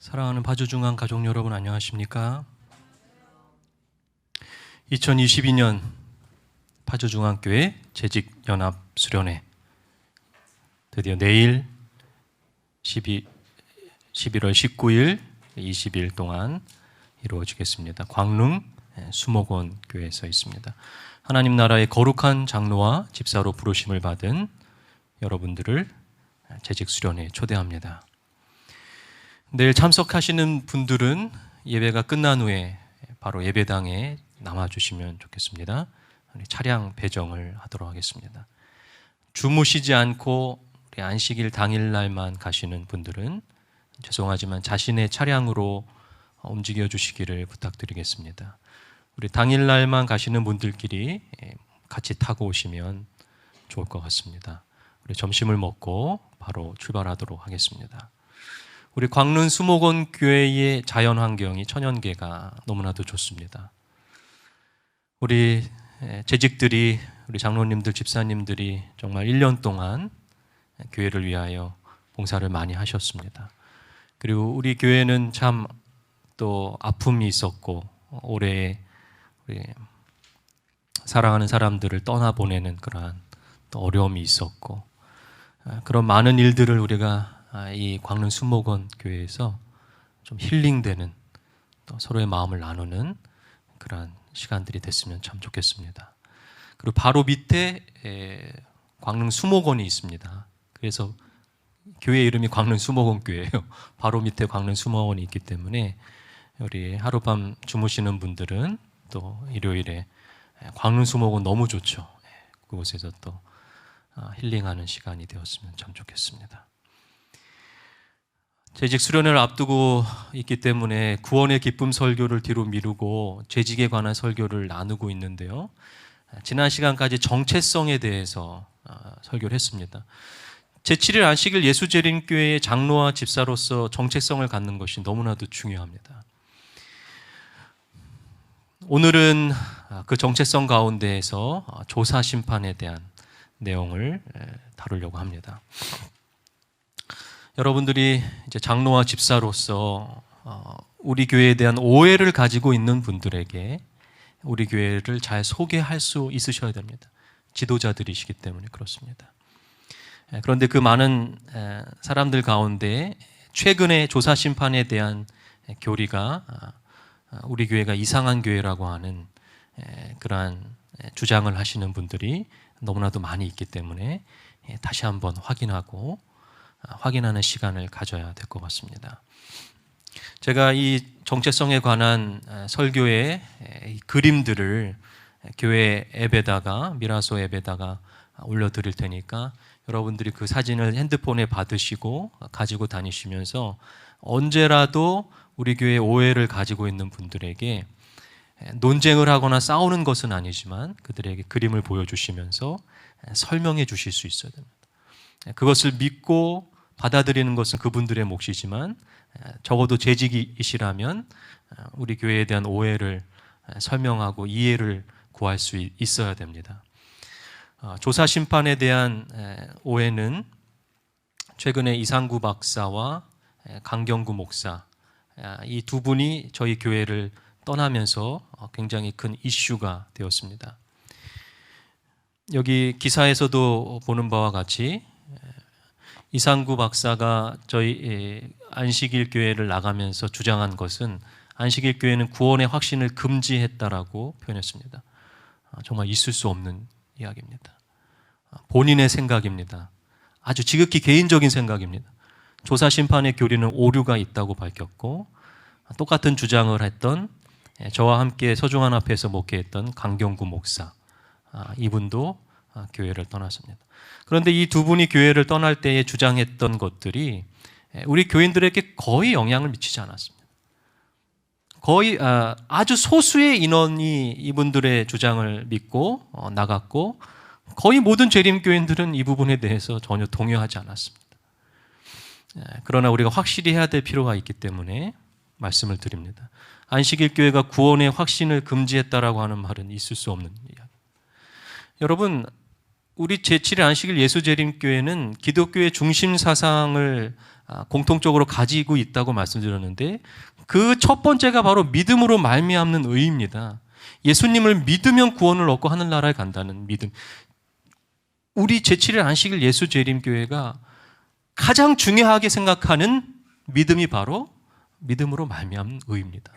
사랑하는 파주중앙 가족 여러분, 안녕하십니까? 2022년 파주중앙교회 재직연합 수련회 드디어 내일 11월 19일 20일 동안 이루어지겠습니다. 광릉 수목원 교회에서 있습니다. 하나님 나라의 거룩한 장로와 집사로 부르심을 받은 여러분들을 재직 수련회에 초대합니다. 내일 참석하시는 분들은 예배가 끝난 후에 바로 예배당에 남아주시면 좋겠습니다. 차량 배정을 하도록 하겠습니다. 주무시지 않고 우리 안식일 당일날만 가시는 분들은 죄송하지만 자신의 차량으로 움직여 주시기를 부탁드리겠습니다. 우리 당일날만 가시는 분들끼리 같이 타고 오시면 좋을 것 같습니다. 우리 점심을 먹고 바로 출발하도록 하겠습니다. 우리 광릉 수목원 교회의 자연 환경이 천연계가 너무나도 좋습니다. 우리 재직들이, 우리 장로님들, 집사님들이 정말 1년 동안 교회를 위하여 봉사를 많이 하셨습니다. 그리고 우리 교회는 참 또 아픔이 있었고 올해 우리 사랑하는 사람들을 떠나보내는 그러한 또 어려움이 있었고 그런 많은 일들을 우리가 이 광릉 수목원 교회에서 좀 힐링되는 또 서로의 마음을 나누는 그러한 시간들이 됐으면 참 좋겠습니다. 그리고 바로 밑에 광릉 수목원이 있습니다. 그래서 교회 이름이 광릉 수목원 교회예요. 바로 밑에 광릉 수목원이 있기 때문에 우리 하룻밤 주무시는 분들은 또 일요일에 광릉 수목원 너무 좋죠. 그곳에서 또 힐링하는 시간이 되었으면 참 좋겠습니다. 재직 수련회를 앞두고 있기 때문에 구원의 기쁨 설교를 뒤로 미루고 재직에 관한 설교를 나누고 있는데요. 지난 시간까지 정체성에 대해서 설교를 했습니다. 제7일 안식일 예수재림교회의 장로와 집사로서 정체성을 갖는 것이 너무나도 중요합니다. 오늘은 그 정체성 가운데에서 조사 심판에 대한 내용을 다루려고 합니다. 여러분들이 이제 장로와 집사로서 우리 교회에 대한 오해를 가지고 있는 분들에게 우리 교회를 잘 소개할 수 있으셔야 됩니다. 지도자들이시기 때문에 그렇습니다. 그런데 그 많은 사람들 가운데 최근에 조사 심판에 대한 교리가 우리 교회가 이상한 교회라고 하는 그러한 주장을 하시는 분들이 너무나도 많이 있기 때문에 다시 한번 확인하는 시간을 가져야 될 것 같습니다. 제가 이 정체성에 관한 설교의 그림들을 교회 앱에다가, 미라소 앱에다가 올려드릴 테니까 여러분들이 그 사진을 핸드폰에 받으시고 가지고 다니시면서 언제라도 우리 교회 오해를 가지고 있는 분들에게 논쟁을 하거나 싸우는 것은 아니지만 그들에게 그림을 보여주시면서 설명해 주실 수 있어야 됩니다. 그것을 믿고 받아들이는 것은 그분들의 몫이지만 적어도 재직이시라면 우리 교회에 대한 오해를 설명하고 이해를 구할 수 있어야 됩니다. 조사 심판에 대한 오해는 최근에 이상구 박사와 강경구 목사 이 두 분이 저희 교회를 떠나면서 굉장히 큰 이슈가 되었습니다. 여기 기사에서도 보는 바와 같이 이상구 박사가 저희 안식일 교회를 나가면서 주장한 것은 안식일 교회는 구원의 확신을 금지했다라고 표현했습니다. 정말 있을 수 없는 이야기입니다. 본인의 생각입니다. 아주 지극히 개인적인 생각입니다. 조사 심판의 교리는 오류가 있다고 밝혔고 똑같은 주장을 했던 저와 함께 서중환 앞에서 목회했던 강경구 목사 이분도 교회를 떠났습니다. 그런데 이 두 분이 교회를 떠날 때에 주장했던 것들이 우리 교인들에게 거의 영향을 미치지 않았습니다. 거의 아주 소수의 인원이 이분들의 주장을 믿고 나갔고 거의 모든 재림교인들은 이 부분에 대해서 전혀 동요하지 않았습니다. 그러나 우리가 확실히 해야 될 필요가 있기 때문에 말씀을 드립니다. 안식일 교회가 구원의 확신을 금지했다라고 하는 말은 있을 수 없는 이야기. 여러분, 우리 제7일 안식일 예수재림교회는 기독교의 중심 사상을 공통적으로 가지고 있다고 말씀드렸는데, 그 첫 번째가 바로 믿음으로 말미암는 의입니다. 예수님을 믿으면 구원을 얻고 하늘나라에 간다는 믿음. 우리 제7일 안식일 예수재림교회가 가장 중요하게 생각하는 믿음이 바로 믿음으로 말미암는 의입니다.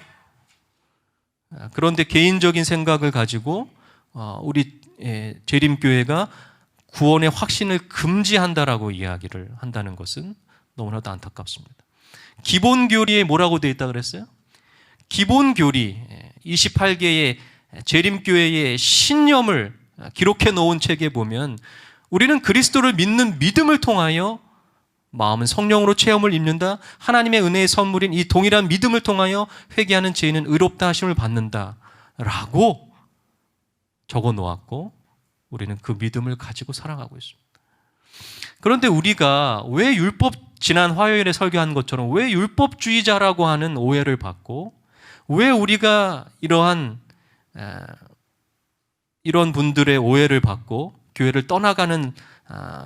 그런데 개인적인 생각을 가지고 우리 재림교회가 구원의 확신을 금지한다라고 이야기를 한다는 것은 너무나도 안타깝습니다. 기본교리에 뭐라고 되어 있다고 그랬어요? 기본교리 28개의 재림교회의 신념을 기록해 놓은 책에 보면 우리는 그리스도를 믿는 믿음을 통하여 마음은 성령으로 체험을 입는다. 하나님의 은혜의 선물인 이 동일한 믿음을 통하여 회개하는 죄인은 의롭다 하심을 받는다 라고 적어 놓았고, 우리는 그 믿음을 가지고 살아가고 있습니다. 그런데 우리가 왜 지난 화요일에 설교한 것처럼 왜 율법주의자라고 하는 오해를 받고, 왜 우리가 이런 분들의 오해를 받고 교회를 떠나가는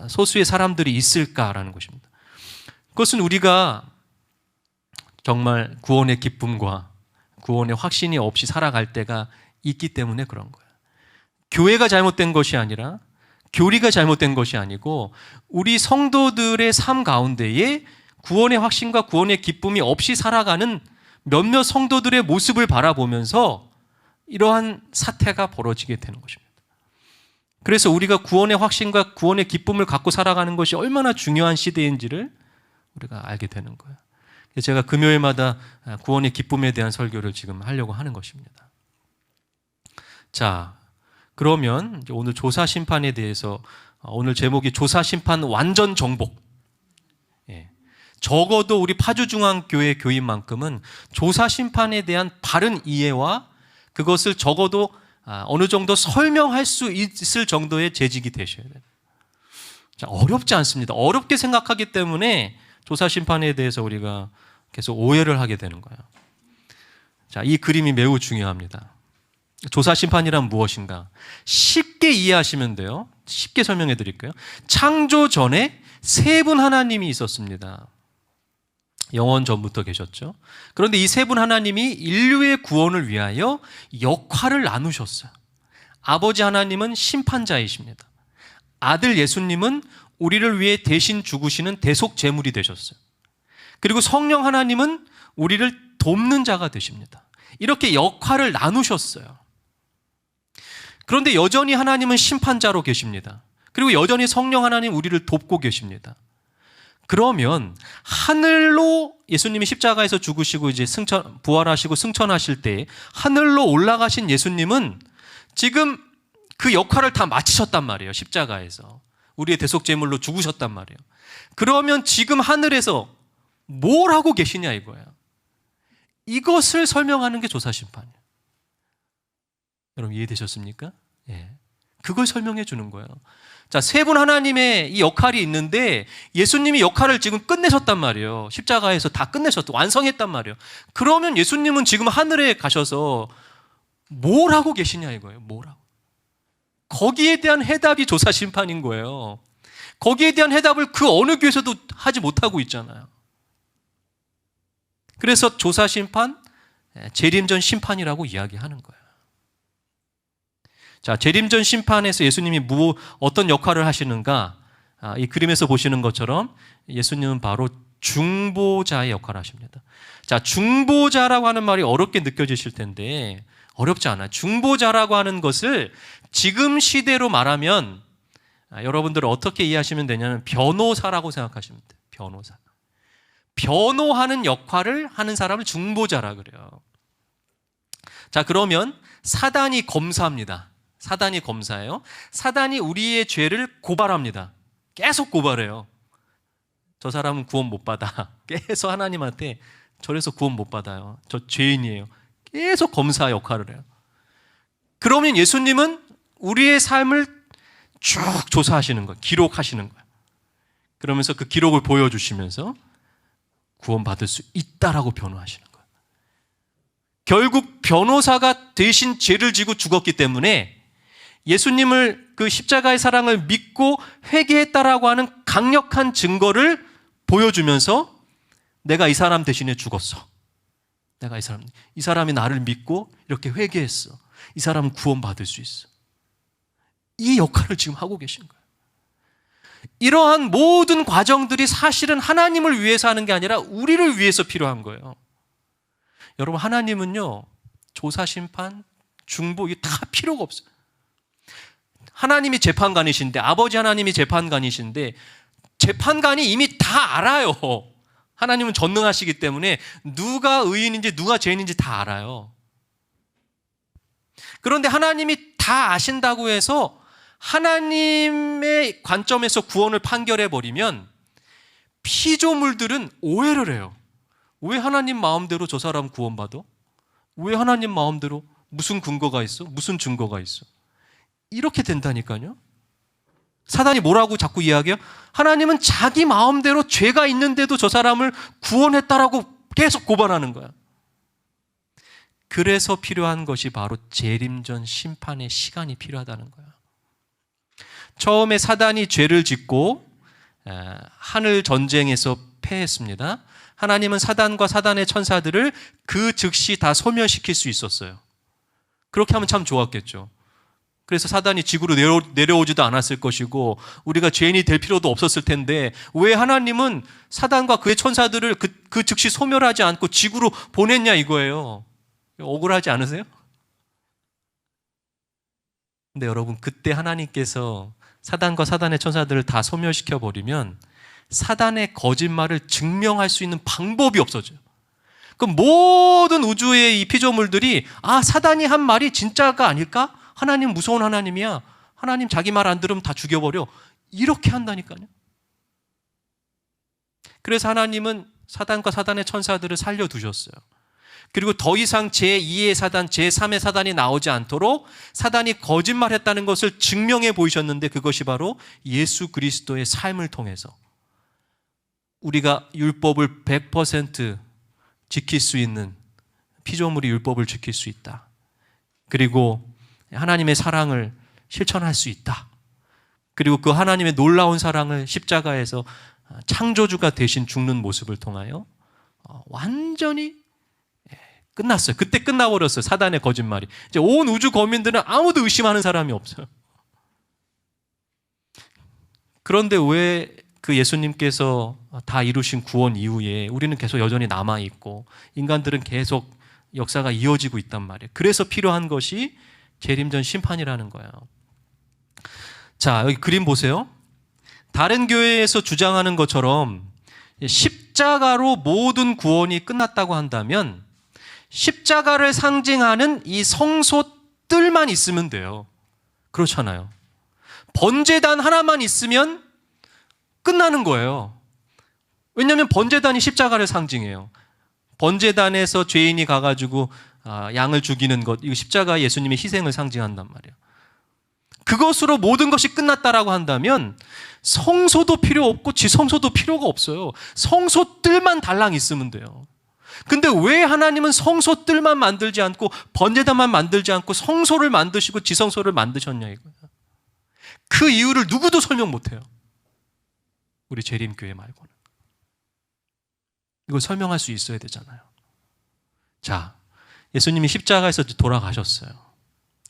소수의 사람들이 있을까라는 것입니다. 그것은 우리가 정말 구원의 기쁨과 구원의 확신이 없이 살아갈 때가 있기 때문에 그런 거예요. 교회가 잘못된 것이 아니라, 교리가 잘못된 것이 아니고, 우리 성도들의 삶 가운데에 구원의 확신과 구원의 기쁨이 없이 살아가는 몇몇 성도들의 모습을 바라보면서 이러한 사태가 벌어지게 되는 것입니다. 그래서 우리가 구원의 확신과 구원의 기쁨을 갖고 살아가는 것이 얼마나 중요한 시대인지를 우리가 알게 되는 거예요. 제가 금요일마다 구원의 기쁨에 대한 설교를 지금 하려고 하는 것입니다. 자, 그러면 오늘 조사 심판에 대해서, 오늘 제목이 조사 심판 완전 정복. 적어도 우리 파주중앙교회 교인만큼은 조사 심판에 대한 바른 이해와 그것을 적어도 어느 정도 설명할 수 있을 정도의 재직이 되셔야 돼요. 자, 어렵지 않습니다. 어렵게 생각하기 때문에 조사 심판에 대해서 우리가 계속 오해를 하게 되는 거예요. 자, 이 그림이 매우 중요합니다. 조사 심판이란 무엇인가? 쉽게 이해하시면 돼요. 쉽게 설명해 드릴게요. 창조 전에 세 분 하나님이 있었습니다. 영원 전부터 계셨죠. 그런데 이 세 분 하나님이 인류의 구원을 위하여 역할을 나누셨어요. 아버지 하나님은 심판자이십니다. 아들 예수님은 우리를 위해 대신 죽으시는 대속 제물이 되셨어요. 그리고 성령 하나님은 우리를 돕는 자가 되십니다. 이렇게 역할을 나누셨어요. 그런데 여전히 하나님은 심판자로 계십니다. 그리고 여전히 성령 하나님 우리를 돕고 계십니다. 그러면 하늘로 예수님이 십자가에서 죽으시고 이제 부활하시고 승천하실 때 하늘로 올라가신 예수님은 지금 그 역할을 다 마치셨단 말이에요. 십자가에서 우리의 대속제물로 죽으셨단 말이에요. 그러면 지금 하늘에서 뭘 하고 계시냐 이거예요. 이것을 설명하는 게 조사심판이에요. 여러분 이해되셨습니까? 예. 그걸 설명해 주는 거예요. 자, 세 분 하나님의 이 역할이 있는데 예수님이 역할을 지금 끝내셨단 말이에요. 십자가에서 다 끝내셨다, 완성했단 말이에요. 그러면 예수님은 지금 하늘에 가셔서 뭘 하고 계시냐 이거예요. 뭘 하고. 거기에 대한 해답이 조사 심판인 거예요. 거기에 대한 해답을 그 어느 교회에서도 하지 못하고 있잖아요. 그래서 조사 심판, 재림전 심판이라고 이야기하는 거예요. 자, 재림전 심판에서 예수님이 어떤 역할을 하시는가? 이 그림에서 보시는 것처럼 예수님은 바로 중보자의 역할을 하십니다. 자, 중보자라고 하는 말이 어렵게 느껴지실 텐데 어렵지 않아요. 중보자라고 하는 것을 지금 시대로 말하면 여러분들은 어떻게 이해하시면 되냐면 변호사라고 생각하시면 돼요. 변호사. 변호하는 역할을 하는 사람을 중보자라 그래요. 자, 그러면 사단이 검사합니다. 사단이 검사예요. 사단이 우리의 죄를 고발합니다. 계속 고발해요. 저 사람은 구원 못 받아. 계속 하나님한테 저래서 구원 못 받아요. 저 죄인이에요. 계속 검사 역할을 해요. 그러면 예수님은 우리의 삶을 쭉 조사하시는 거예요. 기록하시는 거예요. 그러면서 그 기록을 보여주시면서 구원받을 수 있다라고 변호하시는 거예요. 결국 변호사가 대신 죄를 지고 죽었기 때문에 예수님을 그 십자가의 사랑을 믿고 회개했다라고 하는 강력한 증거를 보여주면서 내가 이 사람 대신에 죽었어. 내가 이 사람이 나를 믿고 이렇게 회개했어. 이 사람은 구원받을 수 있어. 이 역할을 지금 하고 계신 거예요. 이러한 모든 과정들이 사실은 하나님을 위해서 하는 게 아니라 우리를 위해서 필요한 거예요. 여러분, 하나님은요, 조사, 심판, 중보, 이게 다 필요가 없어요. 하나님이 재판관이신데, 아버지 하나님이 재판관이신데, 재판관이 이미 다 알아요. 하나님은 전능하시기 때문에 누가 의인인지 누가 죄인인지 다 알아요. 그런데 하나님이 다 아신다고 해서 하나님의 관점에서 구원을 판결해버리면 피조물들은 오해를 해요. 왜 하나님 마음대로 저 사람 구원받아? 왜 하나님 마음대로 무슨 근거가 있어? 무슨 증거가 있어? 이렇게 된다니까요. 사단이 뭐라고 자꾸 이야기해요? 하나님은 자기 마음대로 죄가 있는데도 저 사람을 구원했다라고 계속 고발하는 거야. 그래서 필요한 것이 바로 재림전 심판의 시간이 필요하다는 거야. 처음에 사단이 죄를 짓고 하늘 전쟁에서 패했습니다. 하나님은 사단과 사단의 천사들을 그 즉시 다 소멸시킬 수 있었어요. 그렇게 하면 참 좋았겠죠. 그래서 사단이 지구로 내려오지도 않았을 것이고 우리가 죄인이 될 필요도 없었을 텐데 왜 하나님은 사단과 그의 천사들을 그 즉시 소멸하지 않고 지구로 보냈냐 이거예요. 억울하지 않으세요? 근데 여러분, 그때 하나님께서 사단과 사단의 천사들을 다 소멸시켜버리면 사단의 거짓말을 증명할 수 있는 방법이 없어져요. 그럼 모든 우주의 이 피조물들이 사단이 한 말이 진짜가 아닐까? 하나님 무서운 하나님이야. 하나님 자기 말 안 들으면 다 죽여버려. 이렇게 한다니까요. 그래서 하나님은 사단과 사단의 천사들을 살려두셨어요. 그리고 더 이상 제2의 사단, 제3의 사단이 나오지 않도록 사단이 거짓말했다는 것을 증명해 보이셨는데 그것이 바로 예수 그리스도의 삶을 통해서 우리가 율법을 100% 지킬 수 있는 피조물이 율법을 지킬 수 있다. 그리고 하나님의 사랑을 실천할 수 있다. 그리고 그 하나님의 놀라운 사랑을 십자가에서 창조주가 대신 죽는 모습을 통하여 완전히 끝났어요. 그때 끝나버렸어요. 사단의 거짓말이. 이제 온 우주 거민들은 아무도 의심하는 사람이 없어요. 그런데 왜 그 예수님께서 다 이루신 구원 이후에 우리는 계속 여전히 남아있고 인간들은 계속 역사가 이어지고 있단 말이에요. 그래서 필요한 것이 재림전 심판이라는 거예요. 자, 여기 그림 보세요. 다른 교회에서 주장하는 것처럼 십자가로 모든 구원이 끝났다고 한다면 십자가를 상징하는 이 성소뜰만 있으면 돼요. 그렇잖아요. 번제단 하나만 있으면 끝나는 거예요. 왜냐하면 번제단이 십자가를 상징해요. 번제단에서 죄인이 가가지고 양을 죽이는 것, 이거 십자가 예수님의 희생을 상징한단 말이에요. 그것으로 모든 것이 끝났다라고 한다면 성소도 필요 없고 지성소도 필요가 없어요. 성소뜰만 달랑 있으면 돼요. 근데 왜 하나님은 성소뜰만 만들지 않고 번제단만 만들지 않고 성소를 만드시고 지성소를 만드셨냐 이거예요. 그 이유를 누구도 설명 못해요. 우리 재림교회 말고는. 이걸 설명할 수 있어야 되잖아요. 자, 예수님이 십자가에서 돌아가셨어요.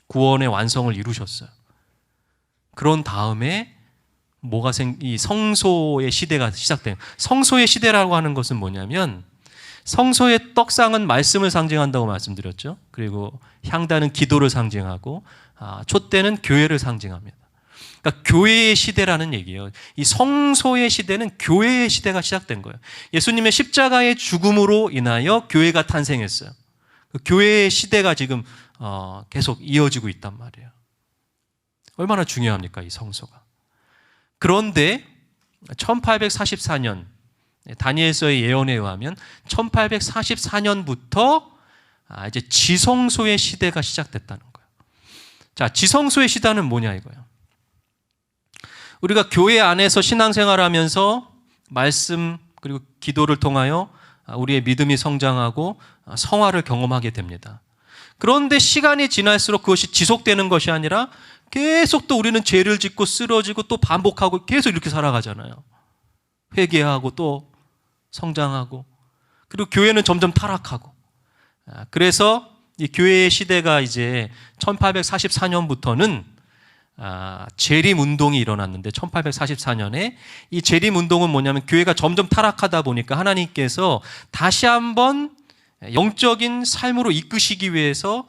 구원의 완성을 이루셨어요. 그런 다음에 이 성소의 시대가 시작돼요. 성소의 시대라고 하는 것은 뭐냐면 성소의 떡상은 말씀을 상징한다고 말씀드렸죠. 그리고 향단은 기도를 상징하고 촛대는 교회를 상징합니다. 그러니까 교회의 시대라는 얘기예요. 이 성소의 시대는 교회의 시대가 시작된 거예요. 예수님의 십자가의 죽음으로 인하여 교회가 탄생했어요. 그 교회의 시대가 지금 계속 이어지고 있단 말이에요. 얼마나 중요합니까, 이 성소가. 그런데 1844년 다니엘서의 예언에 의하면 1844년부터 이제 지성소의 시대가 시작됐다는 거예요. 자, 지성소의 시대는 뭐냐 이거예요. 우리가 교회 안에서 신앙생활하면서 말씀 그리고 기도를 통하여 우리의 믿음이 성장하고 성화를 경험하게 됩니다. 그런데 시간이 지날수록 그것이 지속되는 것이 아니라 계속 또 우리는 죄를 짓고 쓰러지고 또 반복하고 계속 이렇게 살아가잖아요. 회개하고 또 성장하고, 그리고 교회는 점점 타락하고. 그래서 이 교회의 시대가 이제 1844년부터는 재림 운동이 일어났는데, 1844년에 이 재림 운동은 뭐냐면 교회가 점점 타락하다 보니까 하나님께서 다시 한번 영적인 삶으로 이끄시기 위해서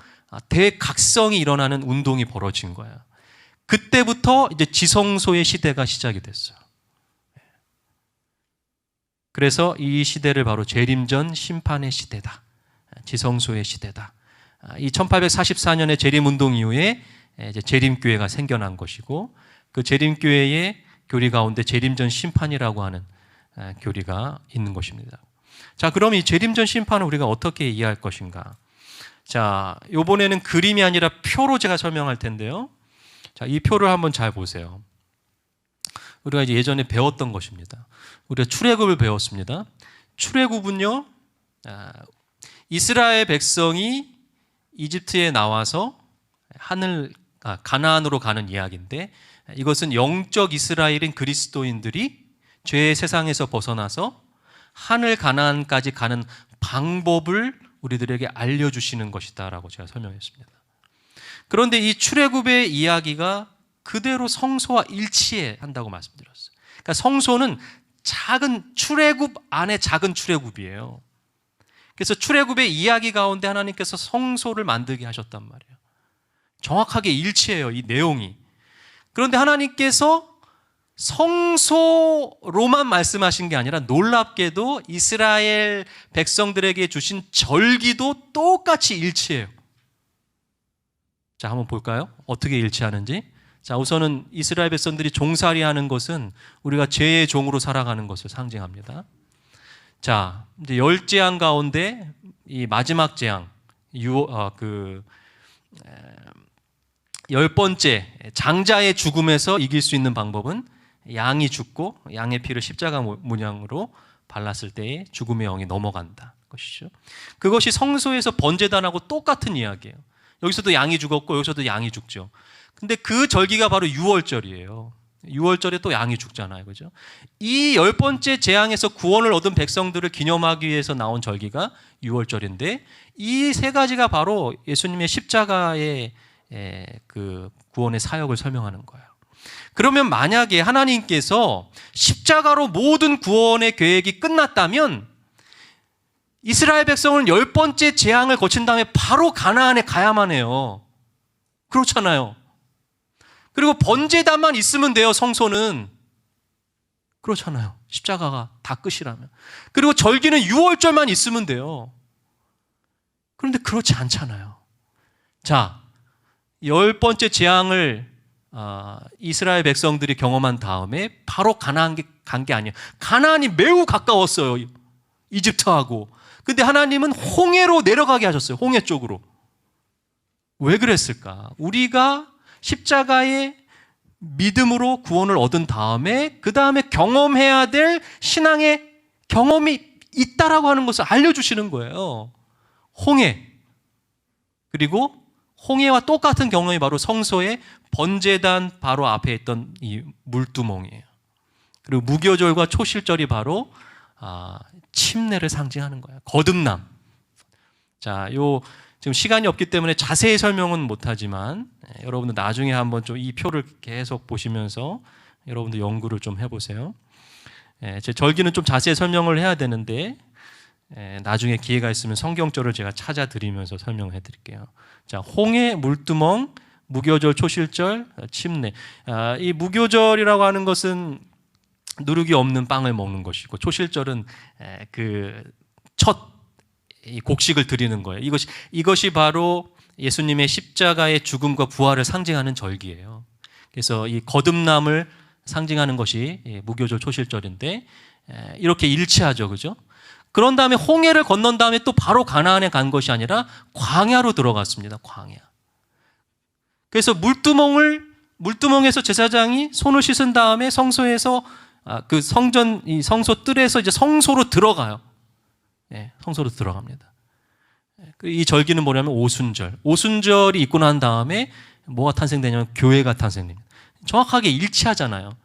대각성이 일어나는 운동이 벌어진 거예요. 그때부터 이제 지성소의 시대가 시작이 됐어요. 그래서 이 시대를 바로 재림전 심판의 시대다, 지성소의 시대다. 이 1844년의 재림운동 이후에 이제 재림교회가 생겨난 것이고, 그 재림교회의 교리 가운데 재림전 심판이라고 하는 교리가 있는 것입니다. 자, 그럼 이 재림전 심판을 우리가 어떻게 이해할 것인가? 자, 이번에는 그림이 아니라 표로 제가 설명할 텐데요. 자, 이 표를 한번 잘 보세요. 우리가 이제 예전에 배웠던 것입니다. 우리가 출애굽을 배웠습니다. 출애굽은요, 이스라엘 백성이 이집트에 나와서 가나안으로 가는 이야기인데, 이것은 영적 이스라엘인 그리스도인들이 죄의 세상에서 벗어나서 하늘 가나안까지 가는 방법을 우리들에게 알려주시는 것이다라고 제가 설명했습니다. 그런데 이 출애굽의 이야기가 그대로 성소와 일치한다고 말씀드렸어요. 그러니까 성소는 작은 출애굽 안에 작은 출애굽이에요. 그래서 출애굽의 이야기 가운데 하나님께서 성소를 만들게 하셨단 말이에요. 정확하게 일치해요, 이 내용이. 그런데 하나님께서 성소로만 말씀하신 게 아니라 놀랍게도 이스라엘 백성들에게 주신 절기도 똑같이 일치해요. 자, 한번 볼까요? 어떻게 일치하는지. 자, 우선은 이스라엘 백성들이 종살이 하는 것은 우리가 죄의 종으로 살아가는 것을 상징합니다. 자, 이제 10재앙 가운데 이 마지막 재앙, 10번째 장자의 죽음에서 이길 수 있는 방법은 양이 죽고 양의 피를 십자가 문양으로 발랐을 때에 죽음의 영이 넘어간다 것이죠. 그것이 성소에서 번제단하고 똑같은 이야기예요. 여기서도 양이 죽었고 여기서도 양이 죽죠. 근데 그 절기가 바로 유월절이에요. 유월절에 또 양이 죽잖아요, 그죠? 이 10번째 재앙에서 구원을 얻은 백성들을 기념하기 위해서 나온 절기가 유월절인데, 이 세 가지가 바로 예수님의 십자가의 그 구원의 사역을 설명하는 거예요. 그러면 만약에 하나님께서 십자가로 모든 구원의 계획이 끝났다면 이스라엘 백성은 10번째 재앙을 거친 다음에 바로 가나안에 가야만 해요. 그렇잖아요. 그리고 번제단만 있으면 돼요, 성소는. 그렇잖아요. 십자가가 다 끝이라면. 그리고 절기는 유월절만 있으면 돼요. 그런데 그렇지 않잖아요. 자, 10번째 재앙을 이스라엘 백성들이 경험한 다음에 바로 가나안 간 게 아니에요. 가나안이 매우 가까웠어요, 이집트하고. 근데 하나님은 홍해로 내려가게 하셨어요, 홍해 쪽으로. 왜 그랬을까? 우리가 십자가의 믿음으로 구원을 얻은 다음에 그 다음에 경험해야 될 신앙의 경험이 있다라고 하는 것을 알려주시는 거예요. 홍해. 그리고 홍해와 똑같은 경험이 바로 성소의 번제단 바로 앞에 있던 이 물두멍이에요. 그리고 무교절과 초실절이 바로 침례를 상징하는 거예요. 거듭남. 자, 지금 시간이 없기 때문에 자세히 설명은 못하지만 여러분들 나중에 한번 좀 이 표를 계속 보시면서 여러분들 연구를 좀 해보세요. 제 절기는 좀 자세히 설명을 해야 되는데 나중에 기회가 있으면 성경절을 제가 찾아드리면서 설명해 드릴게요. 자, 홍해, 물두멍, 무교절, 초실절, 침례. 이 무교절이라고 하는 것은 누룩이 없는 빵을 먹는 것이고, 초실절은 첫 곡식을 드리는 거예요. 이것이 바로 예수님의 십자가의 죽음과 부활을 상징하는 절기예요. 그래서 이 거듭남을 상징하는 것이 무교절, 초실절인데 이렇게 일치하죠, 그죠? 그런 다음에 홍해를 건넌 다음에 또 바로 가나안에 간 것이 아니라 광야로 들어갔습니다. 광야. 그래서 물두멍에서 제사장이 손을 씻은 다음에 성소에서 그 이 성소 뜰에서 이제 성소로 들어가요. 성소로 들어갑니다. 이 절기는 뭐냐면 오순절이 있고 난 다음에 뭐가 탄생되냐면 교회가 탄생됩니다. 정확하게 일치하잖아요.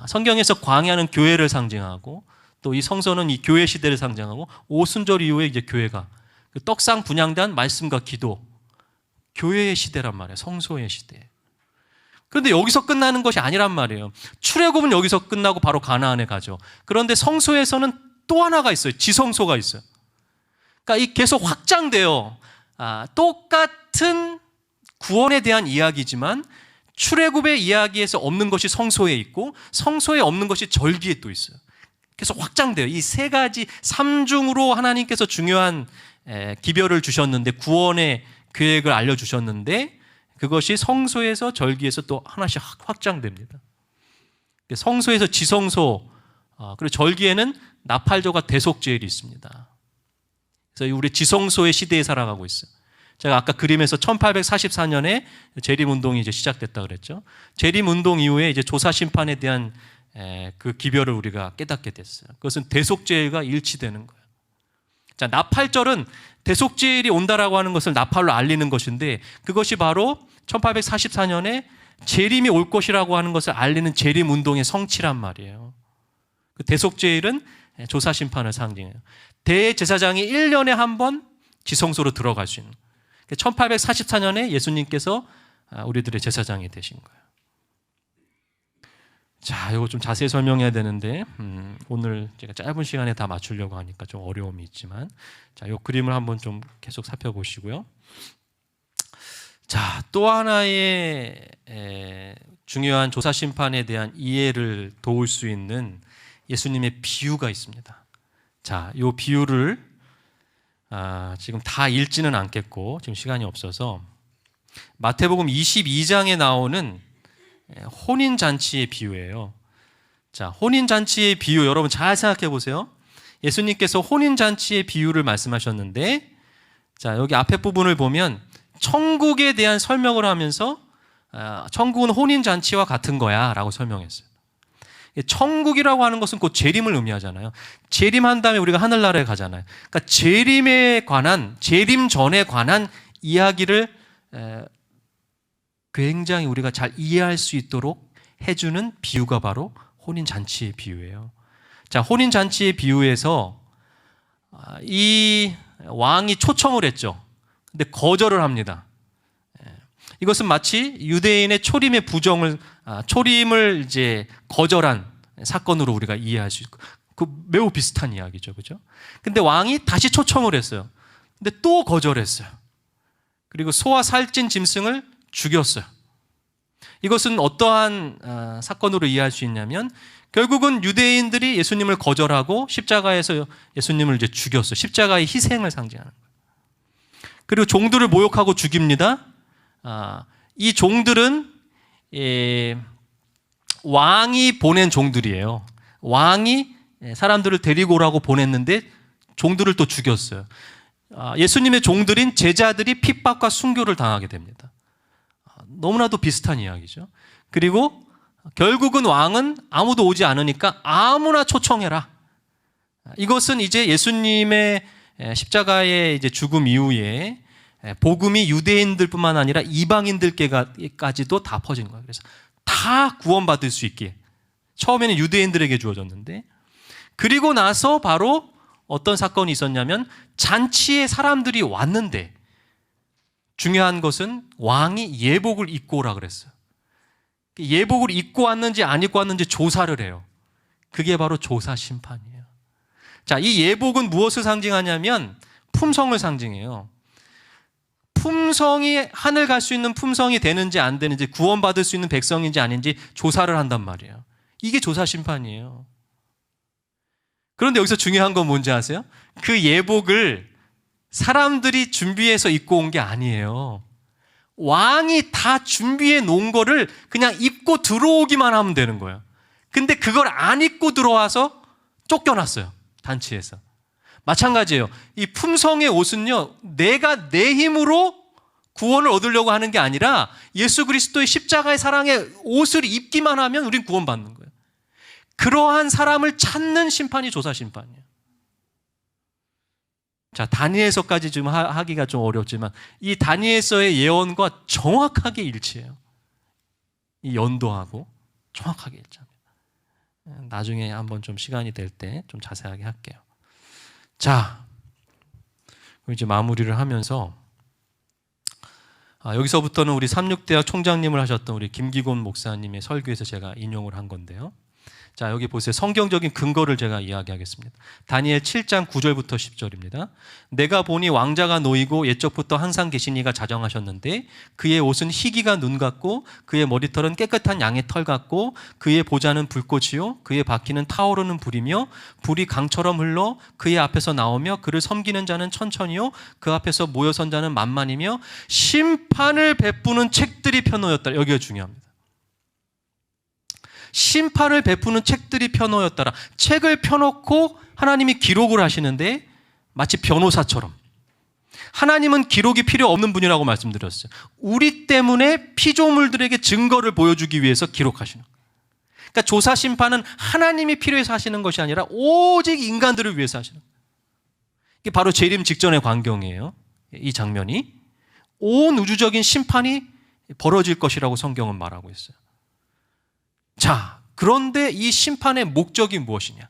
성경에서 광야는 교회를 상징하고 또 이 성서는 이 교회 시대를 상징하고 오순절 이후에 이제 교회가 그 떡상 분향단 말씀과 기도, 교회의 시대란 말이에요. 성소의 시대. 그런데 여기서 끝나는 것이 아니란 말이에요. 출애굽은 여기서 끝나고 바로 가나안에 가죠. 그런데 성소에서는 또 하나가 있어요. 지성소가 있어요. 그러니까 이 계속 확장돼요. 똑같은 구원에 대한 이야기지만 출애굽의 이야기에서 없는 것이 성소에 있고 성소에 없는 것이 절기에 또 있어요. 계속 확장돼요. 이 세 가지 삼중으로 하나님께서 중요한 기별을 주셨는데, 구원의 계획을 알려주셨는데, 그것이 성소에서 절기에서 또 하나씩 확장됩니다. 성소에서 지성소, 그리고 절기에는 나팔절과 대속제일이 있습니다. 그래서 우리 지성소의 시대에 살아가고 있어요. 제가 아까 그림에서 1844년에 재림운동이 이제 시작됐다 그랬죠. 재림운동 이후에 이제 조사심판에 대한 그 기별을 우리가 깨닫게 됐어요. 그것은 대속제일과 일치되는 거예요. 자, 나팔절은 대속제일이 온다라고 하는 것을 나팔로 알리는 것인데, 그것이 바로 1844년에 재림이 올 것이라고 하는 것을 알리는 재림운동의 성취란 말이에요. 그 대속제일은 조사심판을 상징해요. 대제사장이 1년에 한 번 지성소로 들어갈 수 있는, 1844년에 예수님께서 우리들의 제사장이 되신 거예요. 자, 이거 좀 자세히 설명해야 되는데 오늘 제가 짧은 시간에 다 맞추려고 하니까 좀 어려움이 있지만, 자, 이 그림을 한번 좀 계속 살펴보시고요. 자, 또 하나의 중요한 조사심판에 대한 이해를 도울 수 있는 예수님의 비유가 있습니다. 자, 이 비유를 지금 다 읽지는 않겠고 지금 시간이 없어서 마태복음 22장에 나오는 혼인잔치의 비유예요. 자, 혼인잔치의 비유 여러분 잘 생각해 보세요. 예수님께서 혼인잔치의 비유를 말씀하셨는데, 자, 여기 앞에 부분을 보면 천국에 대한 설명을 하면서 천국은 혼인잔치와 같은 거야 라고 설명했어요. 천국이라고 하는 것은 곧 재림을 의미하잖아요. 재림한 다음에 우리가 하늘나라에 가잖아요. 그러니까 재림에 관한, 재림 전에 관한 이야기를 굉장히 우리가 잘 이해할 수 있도록 해주는 비유가 바로 혼인잔치의 비유예요. 자, 혼인잔치의 비유에서 이 왕이 초청을 했죠. 근데 거절을 합니다. 이것은 마치 유대인의 초림의 부정을, 초림을 이제 거절한 사건으로 우리가 이해할 수 있고, 그 매우 비슷한 이야기죠, 그죠? 근데 왕이 다시 초청을 했어요. 근데 또 거절했어요. 그리고 소와 살찐 짐승을 죽였어요. 이것은 어떠한 사건으로 이해할 수 있냐면, 결국은 유대인들이 예수님을 거절하고 십자가에서 예수님을 이제 죽였어요. 십자가의 희생을 상징하는 거예요. 그리고 종들을 모욕하고 죽입니다. 이 종들은 왕이 보낸 종들이에요. 왕이 사람들을 데리고 오라고 보냈는데 종들을 또 죽였어요. 예수님의 종들인 제자들이 핍박과 순교를 당하게 됩니다. 너무나도 비슷한 이야기죠. 그리고 결국은 왕은 아무도 오지 않으니까 아무나 초청해라. 이것은 이제 예수님의 십자가의 이제 죽음 이후에 복음이 유대인들뿐만 아니라 이방인들까지도 다 퍼진 거예요. 그래서 다 구원받을 수 있게 처음에는 유대인들에게 주어졌는데, 그리고 나서 바로 어떤 사건이 있었냐면 잔치에 사람들이 왔는데 중요한 것은 왕이 예복을 입고 오라 그랬어요. 예복을 입고 왔는지 안 입고 왔는지 조사를 해요. 그게 바로 조사 심판이에요. 자, 이 예복은 무엇을 상징하냐면 품성을 상징해요. 품성이 하늘 갈 수 있는 품성이 되는지 안 되는지, 구원받을 수 있는 백성인지 아닌지 조사를 한단 말이에요. 이게 조사 심판이에요. 그런데 여기서 중요한 건 뭔지 아세요? 그 예복을 사람들이 준비해서 입고 온 게 아니에요. 왕이 다 준비해 놓은 거를 그냥 입고 들어오기만 하면 되는 거예요. 근데 그걸 안 입고 들어와서 쫓겨났어요. 단체에서. 마찬가지예요. 이 품성의 옷은요, 내가 내 힘으로 구원을 얻으려고 하는 게 아니라 예수 그리스도의 십자가의 사랑의 옷을 입기만 하면 우린 구원받는 거예요. 그러한 사람을 찾는 심판이 조사 심판이에요. 자, 다니엘서까지 좀 하기가 좀 어렵지만 이 다니엘서의 예언과 정확하게 일치해요. 이 연도하고 정확하게 일치합니다. 나중에 한번 좀 시간이 될 때 좀 자세하게 할게요. 자, 그럼 이제 마무리를 하면서 여기서부터는 우리 삼육대학 총장님을 하셨던 우리 김기곤 목사님의 설교에서 제가 인용을 한 건데요. 자, 여기 보세요. 성경적인 근거를 제가 이야기하겠습니다. 다니엘 7장 9절부터 10절입니다. 내가 보니 왕자가 놓이고 옛적부터 항상 계시니가 자정하셨는데 그의 옷은 희기가 눈 같고 그의 머리털은 깨끗한 양의 털 같고 그의 보좌는 불꽃이요 그의 바퀴는 타오르는 불이며 불이 강처럼 흘러 그의 앞에서 나오며 그를 섬기는 자는 천천히요 그 앞에서 모여 선 자는 만만이며 심판을 베푸는 책들이 펴놓였다. 여기가 중요합니다. 심판을 베푸는 책들이 펴놓였더라. 책을 펴놓고 하나님이 기록을 하시는데 마치 변호사처럼. 하나님은 기록이 필요 없는 분이라고 말씀드렸어요. 우리 때문에 피조물들에게 증거를 보여주기 위해서 기록하시는 거예요. 그러니까 조사 심판은 하나님이 필요해서 하시는 것이 아니라 오직 인간들을 위해서 하시는 거예요. 이게 바로 재림 직전의 광경이에요. 이 장면이 온 우주적인 심판이 벌어질 것이라고 성경은 말하고 있어요. 자, 그런데 이 심판의 목적이 무엇이냐?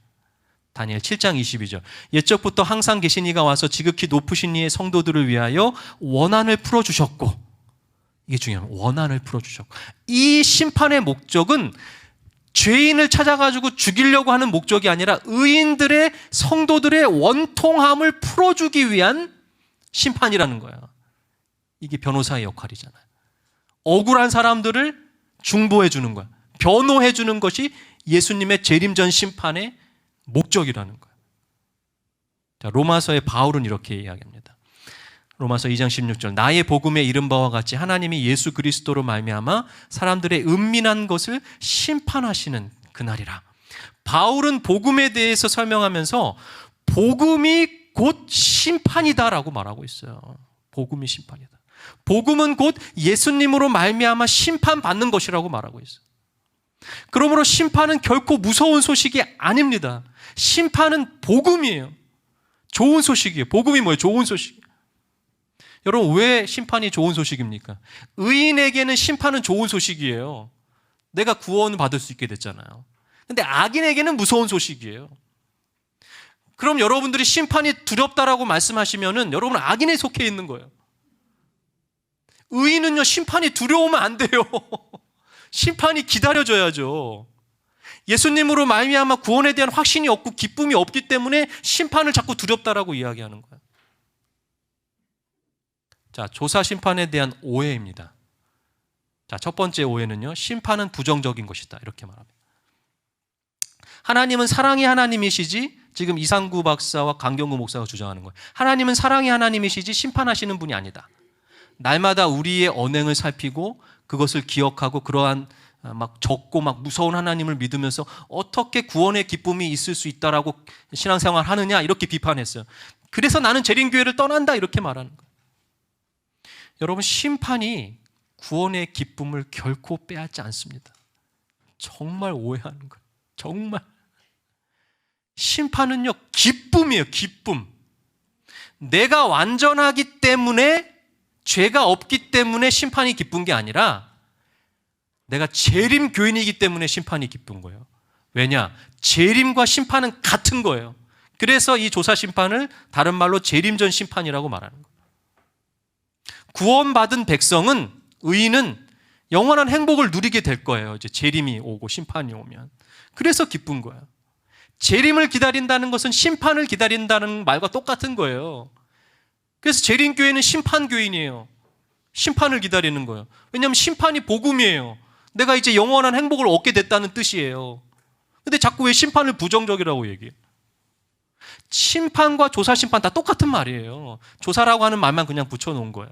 다니엘 7장 22절. 옛적부터 항상 계신 이가 와서 지극히 높으신 이의 성도들을 위하여 원한을 풀어주셨고, 이게 중요합니다. 원한을 풀어주셨고. 이 심판의 목적은 죄인을 찾아가지고 죽이려고 하는 목적이 아니라 의인들의 성도들의 원통함을 풀어주기 위한 심판이라는 거예요. 이게 변호사의 역할이잖아요. 억울한 사람들을 중보해 주는 거야. 변호해 주는 것이 예수님의 재림전 심판의 목적이라는 거예요. 자, 로마서의 바울은 이렇게 이야기합니다. 로마서 2장 16절. 나의 복음에 이른 바와 같이 하나님이 예수 그리스도로 말미암아 사람들의 은밀한 것을 심판하시는 그날이라. 바울은 복음에 대해서 설명하면서 복음이 곧 심판이다라고 말하고 있어요. 복음이 심판이다. 복음은 곧 예수님으로 말미암아 심판받는 것이라고 말하고 있어요. 그러므로 심판은 결코 무서운 소식이 아닙니다. 심판은 복음이에요. 좋은 소식이에요. 복음이 뭐예요? 좋은 소식. 여러분, 왜 심판이 좋은 소식입니까? 의인에게는 심판은 좋은 소식이에요. 내가 구원을 받을 수 있게 됐잖아요. 근데 악인에게는 무서운 소식이에요. 그럼 여러분들이 심판이 두렵다라고 말씀하시면은 여러분은 악인에 속해 있는 거예요. 의인은요, 심판이 두려우면 안 돼요. 심판이 기다려져야죠. 예수님으로 말미암아 구원에 대한 확신이 없고 기쁨이 없기 때문에 심판을 자꾸 두렵다라고 이야기하는 거예요. 자, 조사 심판에 대한 오해입니다. 자, 첫 번째 오해는요, 심판은 부정적인 것이다. 이렇게 말합니다. 하나님은 사랑의 하나님이시지, 지금 이상구 박사와 강경구 목사가 주장하는 거예요. 하나님은 사랑의 하나님이시지 심판하시는 분이 아니다. 날마다 우리의 언행을 살피고 그것을 기억하고 그러한 막 적고 막 무서운 하나님을 믿으면서 어떻게 구원의 기쁨이 있을 수 있다라고 신앙생활 하느냐 이렇게 비판했어요. 그래서 나는 재림교회를 떠난다 이렇게 말하는 거예요. 여러분, 심판이 구원의 기쁨을 결코 빼앗지 않습니다. 정말 오해하는 거예요. 정말. 심판은요, 기쁨이에요. 기쁨. 내가 완전하기 때문에, 죄가 없기 때문에 심판이 기쁜 게 아니라 내가 재림 교인이기 때문에 심판이 기쁜 거예요. 왜냐? 재림과 심판은 같은 거예요. 그래서 이 조사 심판을 다른 말로 재림전 심판이라고 말하는 거예요. 구원받은 백성은, 의인은 영원한 행복을 누리게 될 거예요. 이제 재림이 오고 심판이 오면. 그래서 기쁜 거예요. 재림을 기다린다는 것은 심판을 기다린다는 말과 똑같은 거예요. 그래서 재림교회는 심판교인이에요. 심판을 기다리는 거예요. 왜냐하면 심판이 복음이에요. 내가 이제 영원한 행복을 얻게 됐다는 뜻이에요. 근데 자꾸 왜 심판을 부정적이라고 얘기해요? 심판과 조사 심판 다 똑같은 말이에요. 조사라고 하는 말만 그냥 붙여놓은 거예요.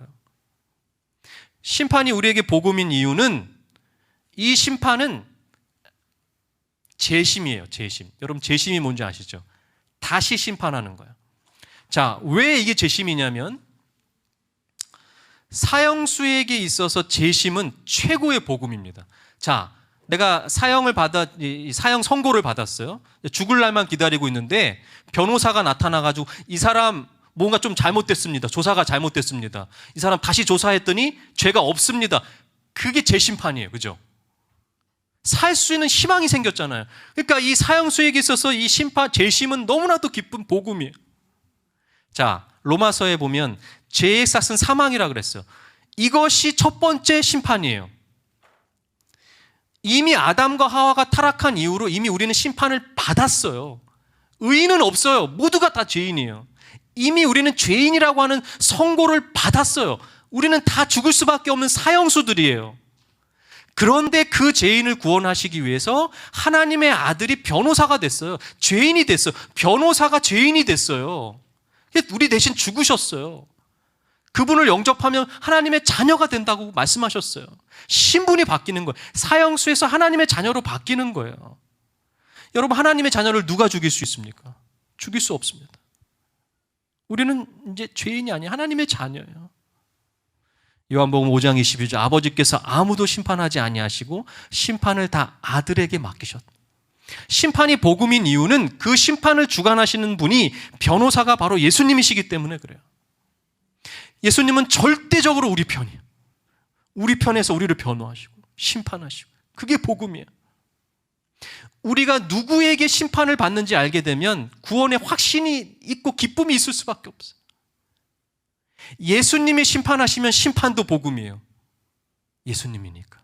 심판이 우리에게 복음인 이유는, 이 심판은 재심이에요. 재심. 여러분, 재심이 뭔지 아시죠? 다시 심판하는 거예요. 자, 왜 이게 재심이냐면, 사형수에게 있어서 재심은 최고의 복음입니다. 자, 내가 사형 선고를 받았어요. 죽을 날만 기다리고 있는데 변호사가 나타나가지고 이 사람 뭔가 좀 잘못됐습니다. 조사가 잘못됐습니다. 이 사람 다시 조사했더니 죄가 없습니다. 그게 재심판이에요. 그죠? 살 수 있는 희망이 생겼잖아요. 그러니까 이 사형수에게 있어서 이 심판, 재심은 너무나도 기쁜 복음이에요. 자, 로마서에 보면 죄의 삭은 사망이라 그랬어요. 이것이 첫 번째 심판이에요. 이미 아담과 하와가 타락한 이후로 이미 우리는 심판을 받았어요. 의인은 없어요. 모두가 다 죄인이에요. 이미 우리는 죄인이라고 하는 선고를 받았어요. 우리는 다 죽을 수밖에 없는 사형수들이에요. 그런데 그 죄인을 구원하시기 위해서 하나님의 아들이 변호사가 됐어요. 죄인이 됐어요. 변호사가 죄인이 됐어요. 우리 대신 죽으셨어요. 그분을 영접하면 하나님의 자녀가 된다고 말씀하셨어요. 신분이 바뀌는 거예요. 사형수에서 하나님의 자녀로 바뀌는 거예요. 여러분, 하나님의 자녀를 누가 죽일 수 있습니까? 죽일 수 없습니다. 우리는 이제 죄인이 아니에요. 하나님의 자녀예요. 요한복음 5장 22절, 아버지께서 아무도 심판하지 아니하시고 심판을 다 아들에게 맡기셨다. 심판이 복음인 이유는 그 심판을 주관하시는 분이 변호사가 바로 예수님이시기 때문에 그래요. 예수님은 절대적으로 우리 편이에요. 우리 편에서 우리를 변호하시고 심판하시고, 그게 복음이에요. 우리가 누구에게 심판을 받는지 알게 되면 구원의 확신이 있고 기쁨이 있을 수밖에 없어요. 예수님이 심판하시면 심판도 복음이에요. 예수님이니까.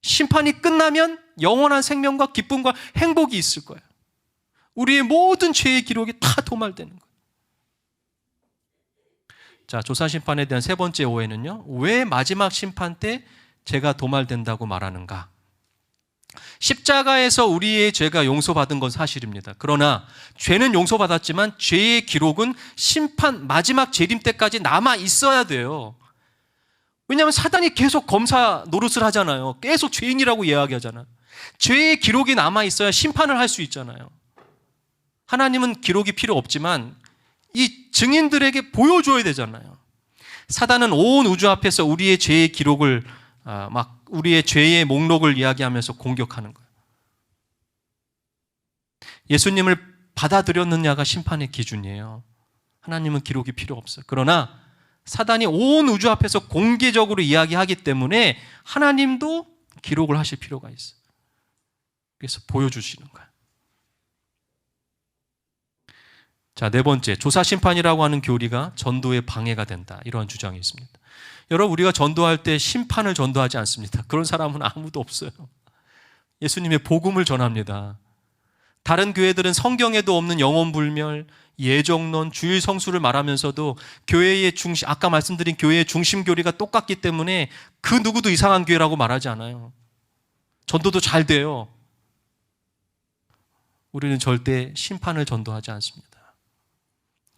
심판이 끝나면 영원한 생명과 기쁨과 행복이 있을 거예요. 우리의 모든 죄의 기록이 다 도말되는 거예요. 자, 조사심판에 대한 세 번째 오해는요, 왜 마지막 심판 때 죄가 도말된다고 말하는가? 십자가에서 우리의 죄가 용서받은 건 사실입니다. 그러나 죄는 용서받았지만 죄의 기록은 심판 마지막 재림 때까지 남아 있어야 돼요. 왜냐하면 사단이 계속 검사 노릇을 하잖아요. 계속 죄인이라고 이야기하잖아요. 죄의 기록이 남아 있어야 심판을 할 수 있잖아요. 하나님은 기록이 필요 없지만 이 증인들에게 보여줘야 되잖아요. 사단은 온 우주 앞에서 우리의 죄의 기록을 우리의 죄의 목록을 이야기하면서 공격하는 거예요. 예수님을 받아들였느냐가 심판의 기준이에요. 하나님은 기록이 필요 없어요. 그러나 사단이 온 우주 앞에서 공개적으로 이야기하기 때문에 하나님도 기록을 하실 필요가 있어요. 그래서 보여주시는 거예요. 자, 네 번째, 조사심판이라고 하는 교리가 전도에 방해가 된다. 이러한 주장이 있습니다. 여러분, 우리가 전도할 때 심판을 전도하지 않습니다. 그런 사람은 아무도 없어요. 예수님의 복음을 전합니다. 다른 교회들은 성경에도 없는 영혼불멸, 예정론, 주일 성수를 말하면서도 교회의 중심, 아까 말씀드린 교회의 중심 교리가 똑같기 때문에 그 누구도 이상한 교회라고 말하지 않아요. 전도도 잘 돼요. 우리는 절대 심판을 전도하지 않습니다.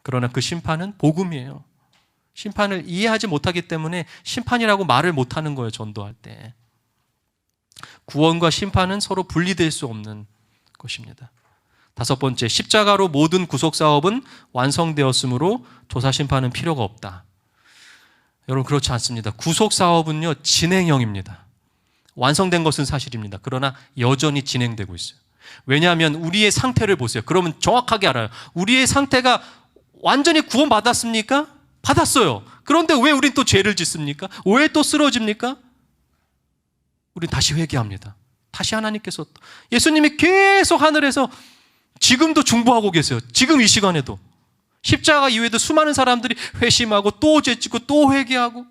그러나 그 심판은 복음이에요. 심판을 이해하지 못하기 때문에 심판이라고 말을 못하는 거예요. 전도할 때. 구원과 심판은 서로 분리될 수 없는 것입니다. 다섯 번째, 십자가로 모든 구속사업은 완성되었으므로 조사심판은 필요가 없다. 여러분, 그렇지 않습니다. 구속사업은요, 진행형입니다. 완성된 것은 사실입니다. 그러나 여전히 진행되고 있어요. 왜냐하면 우리의 상태를 보세요. 그러면 정확하게 알아요. 우리의 상태가 완전히 구원받았습니까? 받았어요. 그런데 왜 우린 또 죄를 짓습니까? 왜 또 쓰러집니까? 우린 다시 회개합니다. 다시 하나님께서 예수님이 계속 하늘에서 지금도 중보하고 계세요. 지금 이 시간에도. 십자가 이후에도 수많은 사람들이 회심하고 또 죄짓고 또 회개하고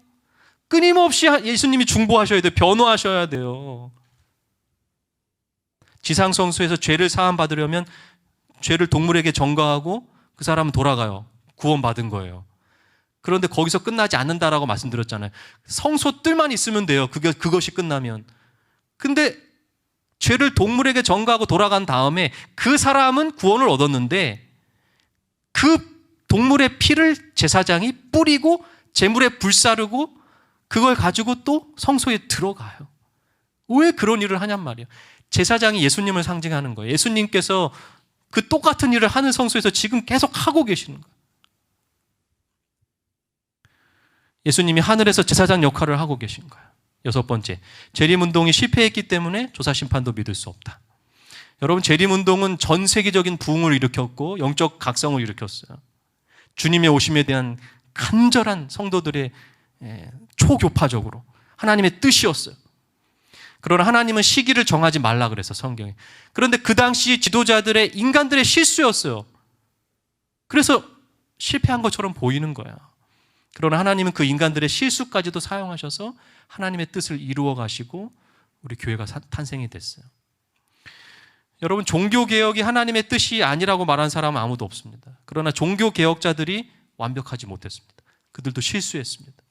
끊임없이 예수님이 중보하셔야 돼요. 변호하셔야 돼요. 지상성소에서 죄를 사함받으려면 죄를 동물에게 전가하고 그 사람은 돌아가요. 구원받은 거예요. 그런데 거기서 끝나지 않는다라고 말씀드렸잖아요. 성소 뜰만 있으면 돼요. 그것이 끝나면. 근데 죄를 동물에게 전가하고 돌아간 다음에 그 사람은 구원을 얻었는데 그 동물의 피를 제사장이 뿌리고 제물에 불사르고 그걸 가지고 또 성소에 들어가요. 왜 그런 일을 하냔 말이에요. 제사장이 예수님을 상징하는 거예요. 예수님께서 그 똑같은 일을 하는 성소에서 지금 계속 하고 계시는 거예요. 예수님이 하늘에서 제사장 역할을 하고 계신 거예요. 여섯 번째, 재림운동이 실패했기 때문에 조사심판도 믿을 수 없다. 여러분, 재림운동은 전 세계적인 부흥을 일으켰고 영적 각성을 일으켰어요. 주님의 오심에 대한 간절한 성도들의 초교파적으로 하나님의 뜻이었어요. 그러나 하나님은 시기를 정하지 말라 그래서 성경에. 그런데 그 당시 지도자들의 인간들의 실수였어요. 그래서 실패한 것처럼 보이는 거야. 그러나 하나님은 그 인간들의 실수까지도 사용하셔서 하나님의 뜻을 이루어 가시고 우리 교회가 탄생이 됐어요. 여러분, 종교개혁이 하나님의 뜻이 아니라고 말한 사람은 아무도 없습니다. 그러나 종교개혁자들이 완벽하지 못했습니다. 그들도 실수했습니다.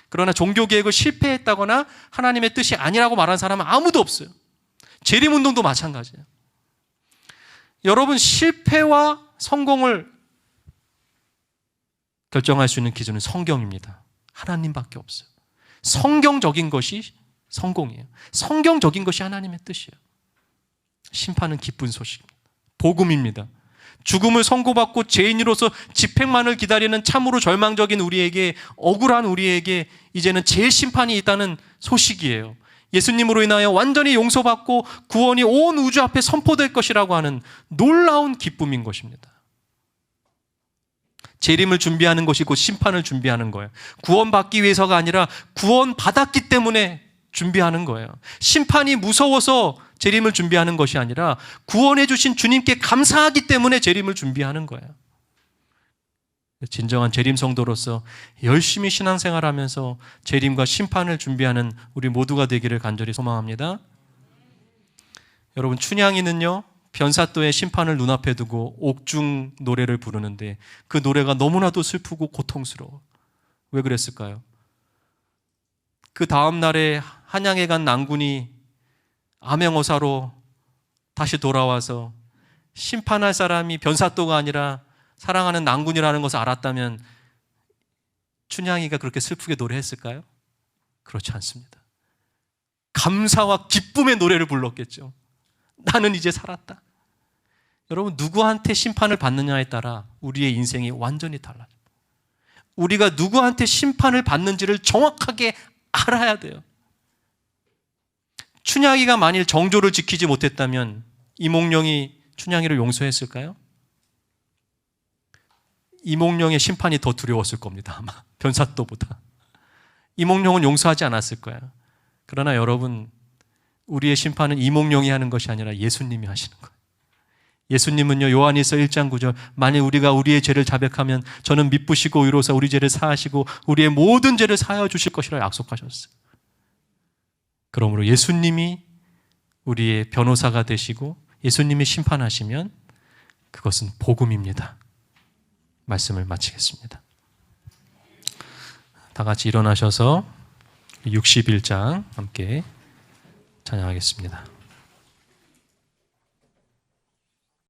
그러나 종교개혁을 실패했다거나 하나님의 뜻이 아니라고 말한 사람은 아무도 없어요. 재림운동도 마찬가지예요. 여러분, 실패와 성공을 결정할 수 있는 기준은 성경입니다. 하나님밖에 없어요. 성경적인 것이 성공이에요. 성경적인 것이 하나님의 뜻이에요. 심판은 기쁜 소식입니다. 복음입니다. 죽음을 선고받고 죄인으로서 집행만을 기다리는 참으로 절망적인 우리에게, 억울한 우리에게 이제는 재심판이 있다는 소식이에요. 예수님으로 인하여 완전히 용서받고 구원이 온 우주 앞에 선포될 것이라고 하는 놀라운 기쁨인 것입니다. 재림을 준비하는 것이 곧 심판을 준비하는 거예요. 구원받기 위해서가 아니라 구원받았기 때문에 준비하는 거예요. 심판이 무서워서 재림을 준비하는 것이 아니라 구원해 주신 주님께 감사하기 때문에 재림을 준비하는 거예요. 진정한 재림 성도로서 열심히 신앙생활하면서 재림과 심판을 준비하는 우리 모두가 되기를 간절히 소망합니다. 여러분, 춘향이는요, 변사또의 심판을 눈앞에 두고 옥중 노래를 부르는데 그 노래가 너무나도 슬프고 고통스러워. 왜 그랬을까요? 그 다음 날에 한양에 간 낭군이 암행어사로 다시 돌아와서 심판할 사람이 변사또가 아니라 사랑하는 낭군이라는 것을 알았다면 춘향이가 그렇게 슬프게 노래했을까요? 그렇지 않습니다. 감사와 기쁨의 노래를 불렀겠죠. 나는 이제 살았다. 여러분, 누구한테 심판을 받느냐에 따라 우리의 인생이 완전히 달라요. 우리가 누구한테 심판을 받는지를 정확하게 알아야 돼요. 춘향이가 만일 정조를 지키지 못했다면 이몽룡이 춘향이를 용서했을까요? 이몽룡의 심판이 더 두려웠을 겁니다. 아마 변사또보다. 이몽룡은 용서하지 않았을 거예요. 그러나 여러분, 우리의 심판은 이몽룡이 하는 것이 아니라 예수님이 하시는 거예요. 예수님은요, 요한일서 1장 9절, 만일 우리가 우리의 죄를 자백하면 저는 미쁘시고 의로사 우리 죄를 사하시고 우리의 모든 죄를 사하여 주실 것이라 약속하셨어요. 그러므로 예수님이 우리의 변호사가 되시고 예수님이 심판하시면 그것은 복음입니다. 말씀을 마치겠습니다. 다 같이 일어나셔서 61장 함께 찬양하겠습니다.